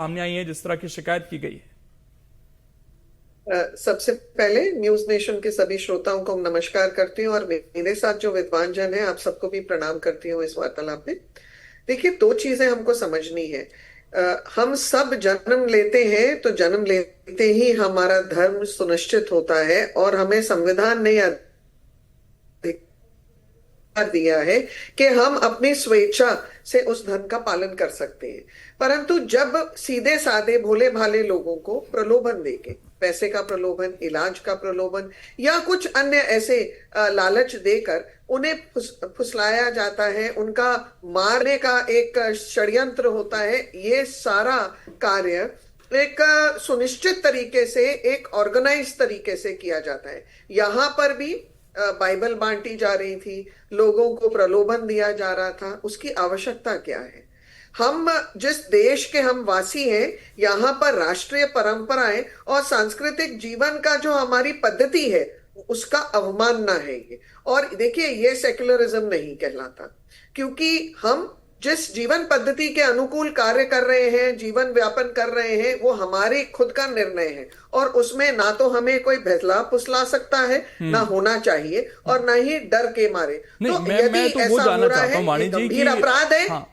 सामने आई है जिस तरह की शिकायत की गई है? सबसे पहले न्यूज नेशन के सभी श्रोताओं को नमस्कार करती हूँ और मेरे साथ जो विद्वान जन है आप सबको भी प्रणाम करती हूँ इस वार्तालाप में। देखिए, दो चीजें हमको समझनी है। हम सब जन्म लेते हैं तो जन्म लेते ही हमारा धर्म सुनिश्चित होता है और हमें संविधान ने दिया है कि हम अपनी स्वेच्छा से उस धन का पालन कर सकते हैं। परंतु जब सीधे साधे भोले भाले लोगों को प्रलोभन देके, पैसे का प्रलोभन, इलाज का प्रलोभन या कुछ अन्य ऐसे लालच देकर उन्हें फुसलाया जाता है, उनका मारने का एक षड्यंत्र होता है, ये सारा कार्य एक सुनिश्चित तरीके से, एक ऑर्गेनाइज तरीके से किया जाता है। यहाँ पर भी बाइबल बांटी जा रही थी, लोगों को प्रलोभन दिया जा रहा था। उसकी आवश्यकता क्या है? हम जिस देश के हम वासी हैं, यहाँ पर राष्ट्रीय परंपराएं और सांस्कृतिक जीवन का जो हमारी पद्धति है उसका अवमानना है ये। और देखिए, ये सेक्युलरिज्म नहीं कहलाता, क्योंकि हम जिस जीवन पद्धति के अनुकूल कार्य कर रहे हैं, जीवन व्यापन कर रहे हैं, वो हमारे खुद का निर्णय है और उसमें ना तो हमें कोई बहला फुसला सकता है, ना होना चाहिए, और ना ही डर के मारे। नहीं, तो मैं यदि तो वो ऐसा जानना हो रहा चाहता है, हूँ ये वाणी जी कि गंभीर अपराध है। हाँ,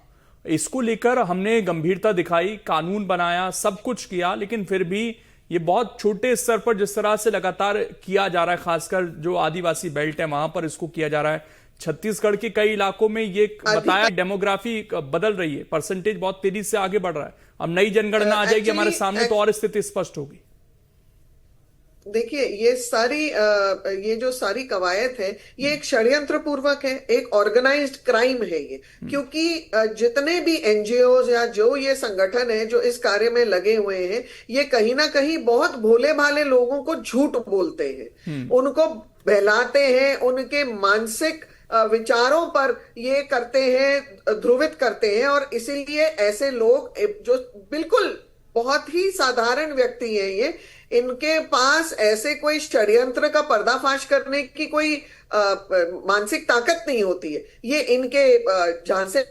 इसको लेकर हमने गंभीरता दिखाई, कानून बनाया, सब कुछ किया, लेकिन फिर भी ये बहुत छोटे स्तर पर जिस तरह से लगातार किया जा रहा है, खासकर जो आदिवासी बेल्ट है वहां पर इसको किया जा रहा है। छत्तीसगढ़ के कई इलाकों में ये बताया डेमोग्राफी बदल रही है, परसेंटेज बहुत तेजी से आगे बढ़ रहा है। अब नई जनगणना आ जाएगी हमारे सामने तो और स्थिति स्पष्ट होगी। देखिए, ये जो सारी कवायद है, ये एक षड्यंत्र पूर्वक है, एक ऑर्गेनाइज्ड क्राइम है ये। क्योंकि जितने भी एनजीओ या जो ये संगठन है जो इस कार्य में लगे हुए हैं, ये कहीं ना कहीं बहुत भोले भाले लोगों को झूठ बोलते हैं, उनको बहलाते हैं, उनके मानसिक विचारों पर ये करते हैं, ध्रुवित करते हैं। और इसीलिए ऐसे लोग जो बिल्कुल बहुत ही साधारण व्यक्ति हैं, ये इनके पास ऐसे कोई षड्यंत्र का पर्दाफाश करने की कोई मानसिक ताकत नहीं होती है। ये इनके जहां से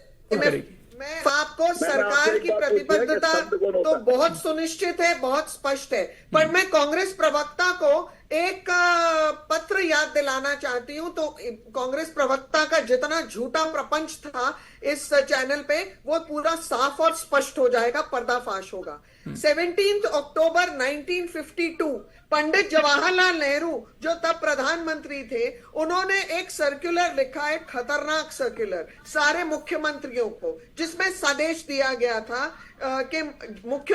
मैं आपको सरकार की प्रतिबद्धता तो बहुत सुनिश्चित है, बहुत स्पष्ट है, पर मैं कांग्रेस प्रवक्ता को एक पत्र याद दिलाना चाहती हूं। तो कांग्रेस प्रवक्ता का जितना झूठा प्रपंच था इस चैनल पे, वो पूरा साफ और स्पष्ट हो जाएगा, पर्दाफाश होगा। 17 अक्टूबर 1952 पंडित जवाहरलाल नेहरू जो तब प्रधानमंत्री थे, उन्होंने एक सर्कुलर लिखा, एक खतरनाक सर्कुलर सारे मुख्यमंत्रियों को, जिसमें संदेश दिया गया था कि मुख्य